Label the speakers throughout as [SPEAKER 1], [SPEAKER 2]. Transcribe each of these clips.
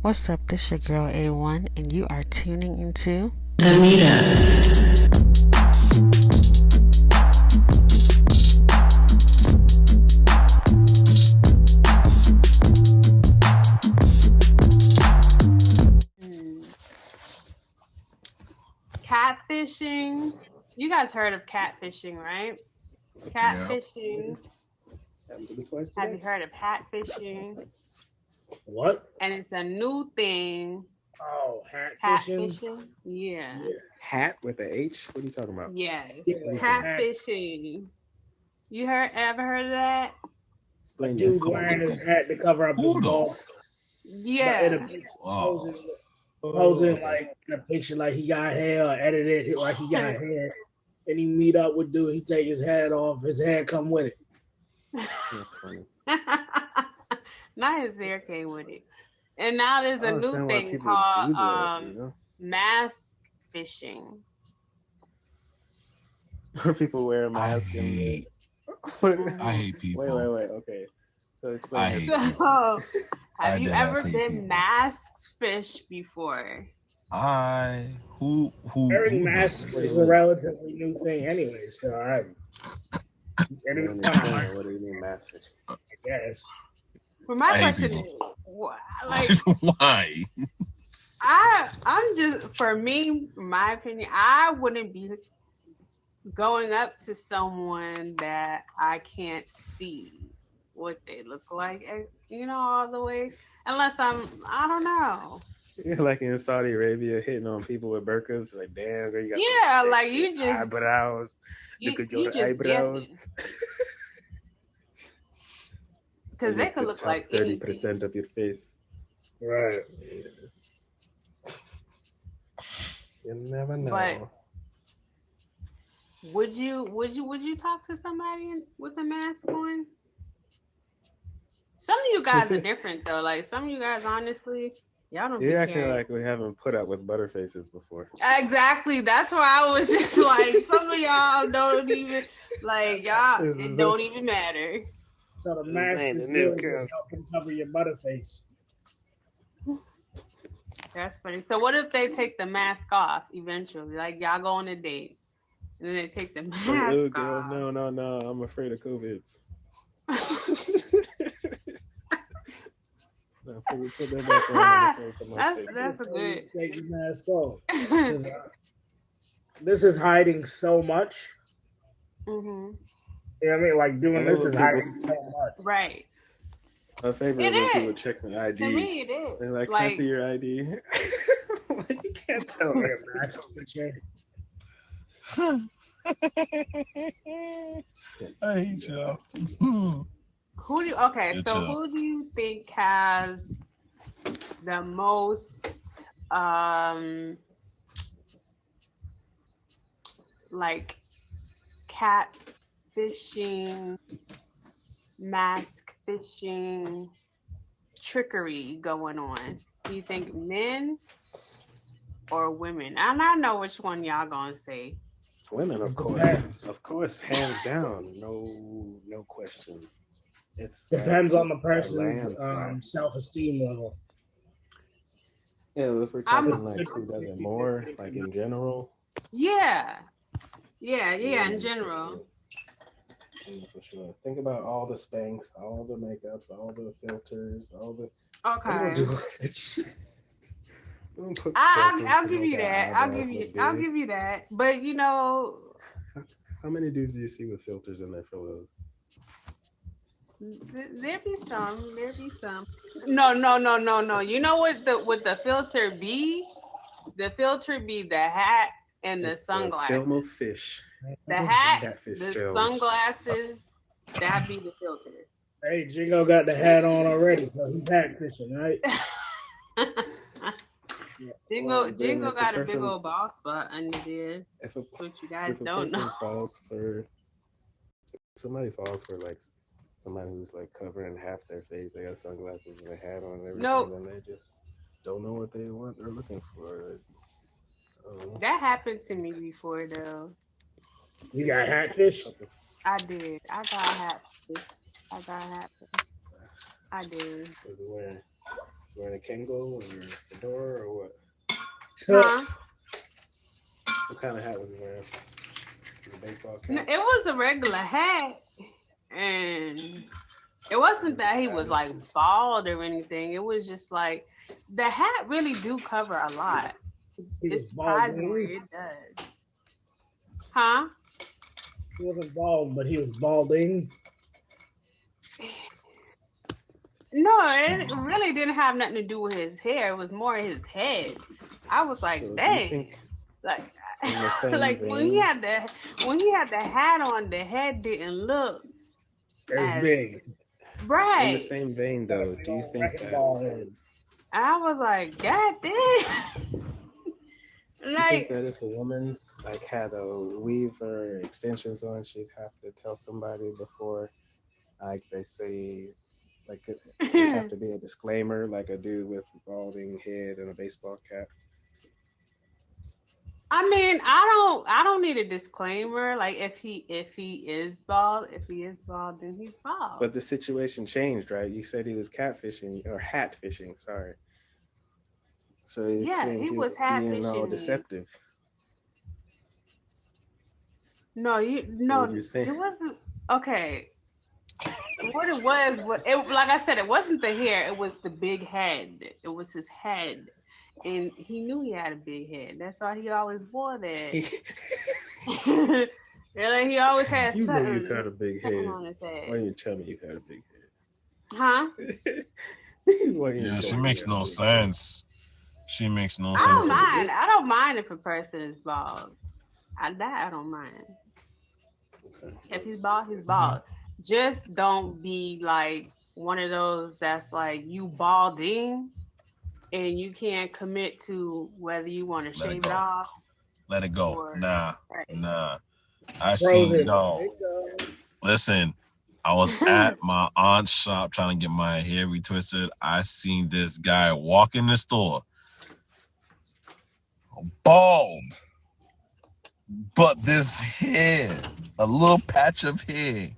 [SPEAKER 1] What's up? This your girl A1, and you are tuning into
[SPEAKER 2] The Meetup.
[SPEAKER 3] Catfishing. You guys heard of catfishing, right? Catfishing. Have you heard of catfishing?
[SPEAKER 4] What?
[SPEAKER 3] And it's a new thing.
[SPEAKER 4] Oh,
[SPEAKER 3] Catfishing? Yeah.
[SPEAKER 5] Hat with an H? What are you talking about?
[SPEAKER 3] Yes.
[SPEAKER 4] Yeah,
[SPEAKER 3] Catfishing. You ever heard of that?
[SPEAKER 4] A dude wearing his hat to cover up his bald.
[SPEAKER 3] Yeah.
[SPEAKER 4] Posing like in a picture like he got hair, or edited like he got hair. And he meet up with dude, he take his hat off, his hair come with it.
[SPEAKER 5] That's funny.
[SPEAKER 3] Not his hair came with it. And now there's a new thing called mask fishing.
[SPEAKER 5] People wear a mask.
[SPEAKER 6] I hate people.
[SPEAKER 5] Wait. Okay. So explain.
[SPEAKER 3] So, have you ever been masked fish before?
[SPEAKER 6] Who
[SPEAKER 4] Wearing masks is a relatively new thing anyway, so what do you
[SPEAKER 5] mean mask fishing?
[SPEAKER 4] I guess.
[SPEAKER 3] For my question, like,
[SPEAKER 6] why?
[SPEAKER 3] I'm just, for me, my opinion, I wouldn't be going up to someone that I can't see what they look like, all the way, unless I don't know.
[SPEAKER 5] You're like in Saudi Arabia hitting on people with burqas, like, damn, girl, you
[SPEAKER 3] got like you just
[SPEAKER 5] eyebrows.
[SPEAKER 3] You just guessing. Because they could look like
[SPEAKER 5] 30% of your face.
[SPEAKER 4] Right.
[SPEAKER 5] You never know.
[SPEAKER 3] But would you talk to somebody with a mask on? Some of you guys are different though. Like some of you guys, honestly, y'all don't.
[SPEAKER 5] You're acting like we haven't put up with butterfaces before.
[SPEAKER 3] Exactly. That's why I was just like, some of y'all don't even like y'all. It don't even matter.
[SPEAKER 4] So the mask is really just helping cover your butterface.
[SPEAKER 3] That's funny. So what if they take the mask off eventually? Like y'all go on a date, and then they take the mask off.
[SPEAKER 5] No. I'm afraid of COVID. No, put that back on.
[SPEAKER 3] That's a good.
[SPEAKER 4] Take your mask off. This is hiding so much.
[SPEAKER 3] Mm-hmm.
[SPEAKER 4] You know what I mean? Like doing this is hiding so much.
[SPEAKER 3] Right.
[SPEAKER 5] My favorite when people check the ID.
[SPEAKER 3] To me, it is.
[SPEAKER 5] They're like, can I see your ID? Like, you can't tell me a mask picture.
[SPEAKER 6] I hate y'all.
[SPEAKER 3] Who do you think has the most like cat fishing, mask fishing trickery going on? Do you think men or women? And I know which one y'all gonna say.
[SPEAKER 5] Women, of course, hands down, no question. It
[SPEAKER 4] depends on the person's self-esteem level.
[SPEAKER 5] Yeah, if we're talking like who does it more, like in general.
[SPEAKER 3] Yeah, in general.
[SPEAKER 5] For sure. Think about all the Spanx, all the makeups, all the filters, all the.
[SPEAKER 3] Okay. I'll give you that. I'll give you that. But
[SPEAKER 5] how many dudes do you see with filters in their photos?
[SPEAKER 3] There be some. No. You know what the filter be? The filter be the hat and the sunglasses.
[SPEAKER 5] Film of fish.
[SPEAKER 3] The hat, the sunglasses, that be the filter.
[SPEAKER 4] Hey, Jingo got the hat on already, so he's hat fishing, right?
[SPEAKER 3] Jingo got a big old ball spot under there. That's what you guys don't know.
[SPEAKER 5] Somebody falls for like somebody who's like covering half their face, they got sunglasses and a hat on and everything, and they just don't know what they want or looking for.
[SPEAKER 3] That happened to me before though.
[SPEAKER 4] You got hatfish?
[SPEAKER 3] I did. I got hatfish. I did.
[SPEAKER 5] Wearing a Kangol or a fedora or what?
[SPEAKER 3] Huh?
[SPEAKER 5] What kind of hat was he wearing? A baseball cap?
[SPEAKER 3] No, it was a regular hat, and it wasn't that he was like bald or anything. It was just like the hat really do cover a lot. It's surprisingly, it does. Huh?
[SPEAKER 4] He wasn't bald, but he was balding.
[SPEAKER 3] No, it really didn't have nothing to do with his hair. It was more his head. I was like,
[SPEAKER 5] So
[SPEAKER 3] dang. Like, like when he had the hat on, the head didn't look
[SPEAKER 4] as big.
[SPEAKER 3] Right.
[SPEAKER 5] In the same vein, though, do you think that?
[SPEAKER 3] I was like, God damn.
[SPEAKER 5] You think that if a woman like had a weave or extensions on, she'd have to tell somebody before, like they say, like it have to be a disclaimer, like a dude with a balding head and a baseball cap?
[SPEAKER 3] I mean, I don't need a disclaimer. Like if he is bald, then he's bald.
[SPEAKER 5] But the situation changed, right? You said he was catfishing or hat fishing. Sorry. So
[SPEAKER 3] yeah, he was hat fishing.
[SPEAKER 5] All deceptive.
[SPEAKER 3] No, it wasn't. Okay. What it was, like I said, it wasn't the hair. It was the big head. It was his head. And he knew he had a big head. That's why he always wore that. Like he always had something.
[SPEAKER 5] You had a big head.
[SPEAKER 3] On his head.
[SPEAKER 5] Why didn't you tell me you had a big head?
[SPEAKER 3] Huh?
[SPEAKER 6] Yeah, she makes no sense. She makes no sense.
[SPEAKER 3] I don't mind if a person is bald. I don't mind. Okay. If he's bald, he's bald. Just don't be like one of those that's like you balding and you can't commit to whether you want to shave it off.
[SPEAKER 6] Let it go. Nah. I seen Listen, I was at my aunt's shop trying to get my hair retwisted. I seen this guy walk in the store, bald, but this hair, a little patch of hair,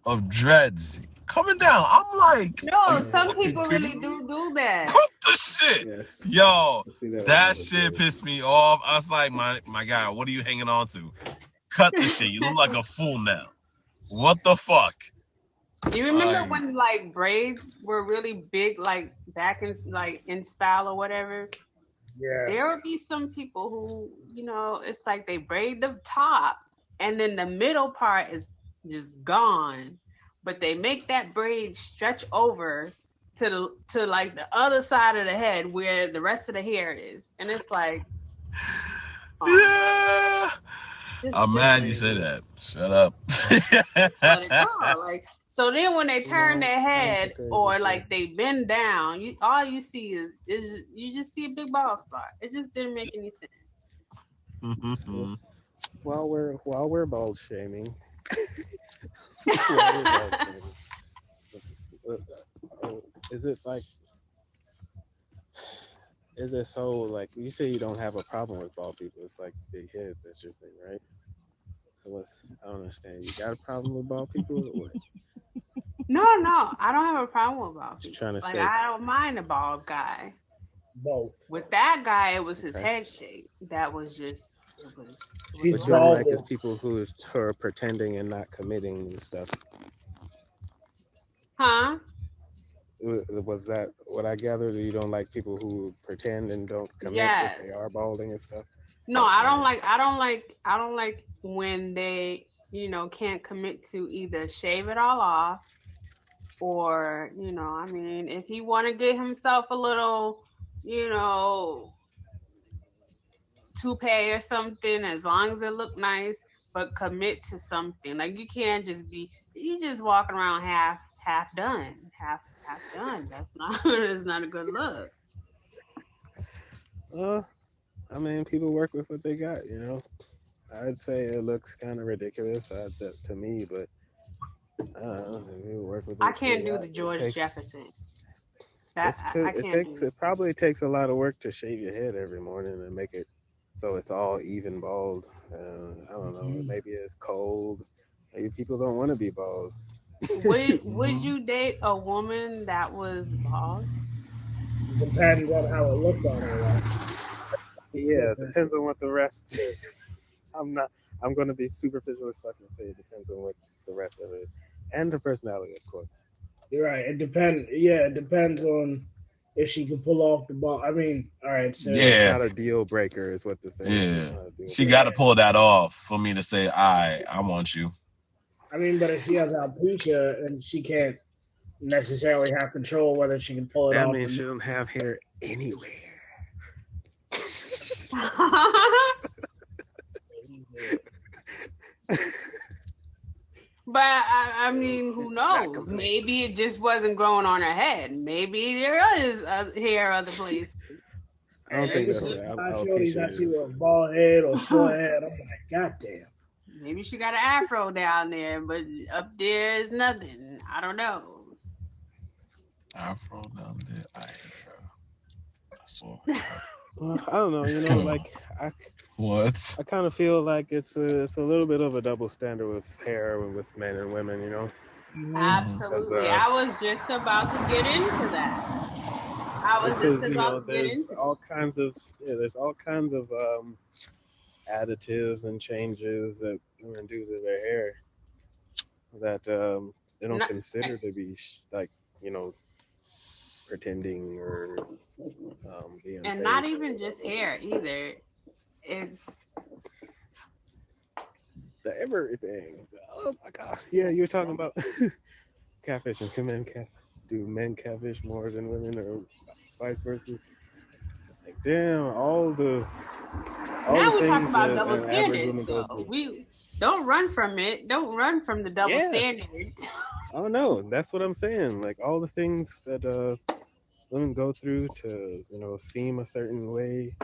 [SPEAKER 6] of dreads coming down. I'm like,
[SPEAKER 3] no, some people really do that.
[SPEAKER 6] Cut the shit. Yes. Yo, that shit pissed me off. I was like, my guy, what are you hanging on to? Cut the shit. You look like a fool now. What the fuck?
[SPEAKER 3] You remember when like braids were really big, like back in style or whatever? Yeah. There would be some people who, it's like they braid the top and then the middle part is just gone, but they make that braid stretch over to like the other side of the head where the rest of the hair is, and it's like,
[SPEAKER 6] yeah. I'm mad you said that. Shut up.
[SPEAKER 3] Like, so then when they turn their head or like they bend down, all you see is you just see a big bald spot. It just didn't make any sense.
[SPEAKER 5] So, while we're bald shaming. Is it so like you say you don't have a problem with bald people? It's like big heads. That's your thing, right? So I don't understand. You got a problem with bald people or what?
[SPEAKER 3] No, I don't have a problem with bald people. Trying to say, I don't mind a bald guy.
[SPEAKER 4] Both.
[SPEAKER 3] With that guy, it was his head shape. That was just.
[SPEAKER 5] What you don't like is people who are pretending and not committing and stuff.
[SPEAKER 3] Huh?
[SPEAKER 5] Was that what I gathered? You don't like people who pretend and don't commit if they are balding and stuff?
[SPEAKER 3] No, I don't like when they, can't commit to either shave it all off or, if he want to get himself a little, toupee or something, as long as it look nice, but commit to something. Like you can't just you just walking around half done. That's not a good look.
[SPEAKER 5] I mean, people work with what they got, I'd say it looks kind of ridiculous to me, but I don't know. People work with.
[SPEAKER 3] I can't do the George Jefferson.
[SPEAKER 5] It probably takes a lot of work to shave your head every morning and make it so it's all even bald. I don't know. Maybe it's cold. Maybe people don't want to be bald.
[SPEAKER 3] Would you date a woman that was bald?
[SPEAKER 4] It depends on how it looks on her.
[SPEAKER 5] Yeah, it depends on what the rest. I'm going to be superficial as fuck and say it depends on what the rest of it, and her personality, of course.
[SPEAKER 4] You're right. It depends. Yeah, it depends on if she can pull off the ball. I mean, all right. So
[SPEAKER 5] it's not a deal breaker, is what the thing.
[SPEAKER 6] Yeah, she got to pull that off for me to say, I want you.
[SPEAKER 4] I mean, but if she has alopecia and she can't necessarily have control whether she can pull it off.
[SPEAKER 5] That means she don't have hair anywhere.
[SPEAKER 3] But I mean, who knows? Maybe it just wasn't growing on her head. Maybe there is hair other places.
[SPEAKER 5] I don't think that's
[SPEAKER 4] I see with a bald head or short head. I'm like, goddamn.
[SPEAKER 3] Maybe she got an afro down there, but up there is nothing. I don't know.
[SPEAKER 6] Afro down there.
[SPEAKER 5] Well, I don't know. You know, like
[SPEAKER 6] what?
[SPEAKER 5] I kind of feel like it's a little bit of a double standard with hair with men and women. You know.
[SPEAKER 3] Absolutely. I was just about to get into that.
[SPEAKER 5] There's all kinds of additives and changes that women do to their hair that they don't consider to be like, you know, pretending or being
[SPEAKER 3] and not even just hair either. It's
[SPEAKER 5] the everything. Oh my gosh! Yeah, you were talking about catfishing. Do men catfish more than women, or vice versa? Like, damn,
[SPEAKER 3] now we're talking about double standards. So we don't run from it. Don't run from the double standards.
[SPEAKER 5] Oh no, that's what I'm saying. Like all the things that women go through to, you know, seem a certain way.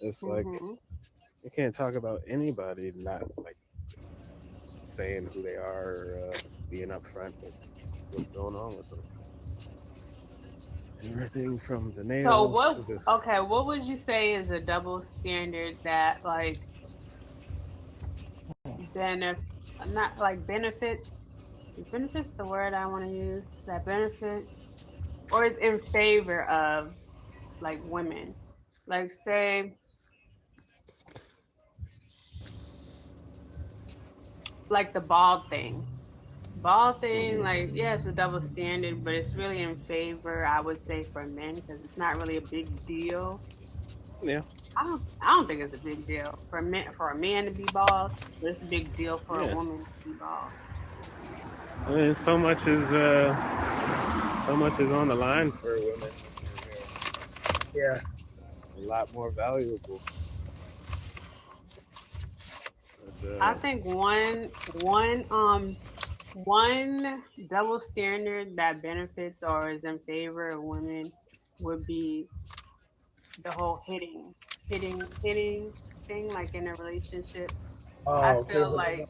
[SPEAKER 5] It's like you can't talk about anybody not like saying who they are, or being upfront with what's going on with them. Everything from the nails.
[SPEAKER 3] So what would you say is a double standard that like benefits? Is benefits the word I want to use? That benefits, or is in favor of like women? Like say, like the bald thing. Like, yeah, it's a double standard, but it's really in favor, I would say, for men because it's not really a big deal.
[SPEAKER 5] Yeah.
[SPEAKER 3] I don't think it's a big deal for a man to be bald, but it's a big deal for a woman to be bald.
[SPEAKER 5] I mean, so much is on the line for women.
[SPEAKER 4] Yeah.
[SPEAKER 5] A lot more valuable. But,
[SPEAKER 3] I think one double standard that benefits or is in favor of women would be the whole hitting thing, like in a relationship. I feel like.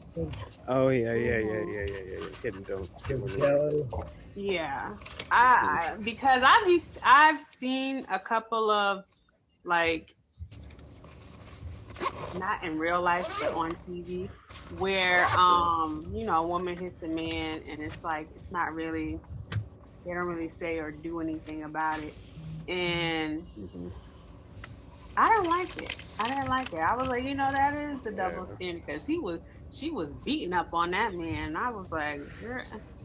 [SPEAKER 5] Oh yeah. Hitting don't.
[SPEAKER 3] Yeah, because I've seen a couple of like, not in real life but on TV, where you know, a woman hits a man and it's like it's not really, they don't really say or do anything about it, and I don't like it. I didn't like it. I was like, you know, that is a double standard because she was beating up on that man. I was like,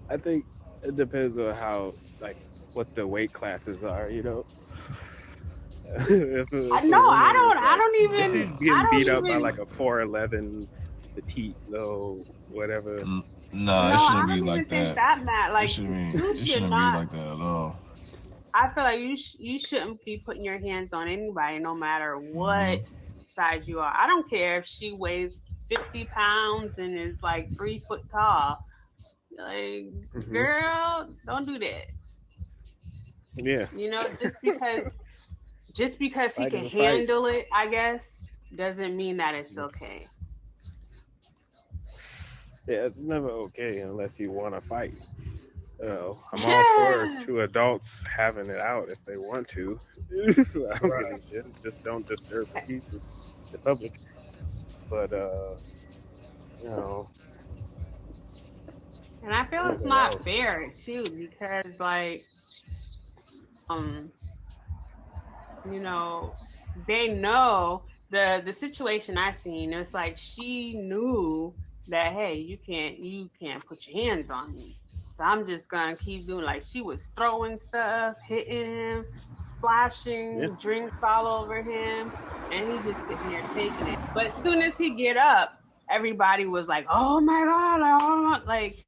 [SPEAKER 5] I think it depends on how, like, what the weight classes are, you know.
[SPEAKER 3] I don't even
[SPEAKER 5] getting beat up by like a 4'11" petite low whatever.
[SPEAKER 6] No, it shouldn't be like that.
[SPEAKER 3] Like,
[SPEAKER 6] it shouldn't be like that at all.
[SPEAKER 3] I feel like you shouldn't be putting your hands on anybody, no matter what size you are. I don't care if she weighs 50 pounds and is like 3 foot tall. Like, girl, don't do that.
[SPEAKER 5] Yeah.
[SPEAKER 3] You know, just because he can handle it, I guess, doesn't mean that it's okay.
[SPEAKER 5] Yeah, it's never okay unless you want to fight. I'm all for two adults having it out if they want to. I don't give a shit. Just don't disturb the peace of the public. But you know.
[SPEAKER 3] And I feel it's not fair too, because like you know, they know the situation I seen. It's like she knew that, hey, you can't put your hands on me. So I'm just gonna keep doing, like, she was throwing stuff, hitting him, splashing drinks all over him, and he's just sitting there taking it. But as soon as he get up, everybody was like, "Oh my god!" Like.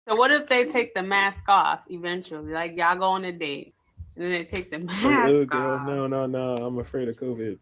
[SPEAKER 3] So what if they take the mask off eventually? Like, y'all go on a date, and then they take the mask
[SPEAKER 5] girl,
[SPEAKER 3] off.
[SPEAKER 5] no, I'm afraid of COVID.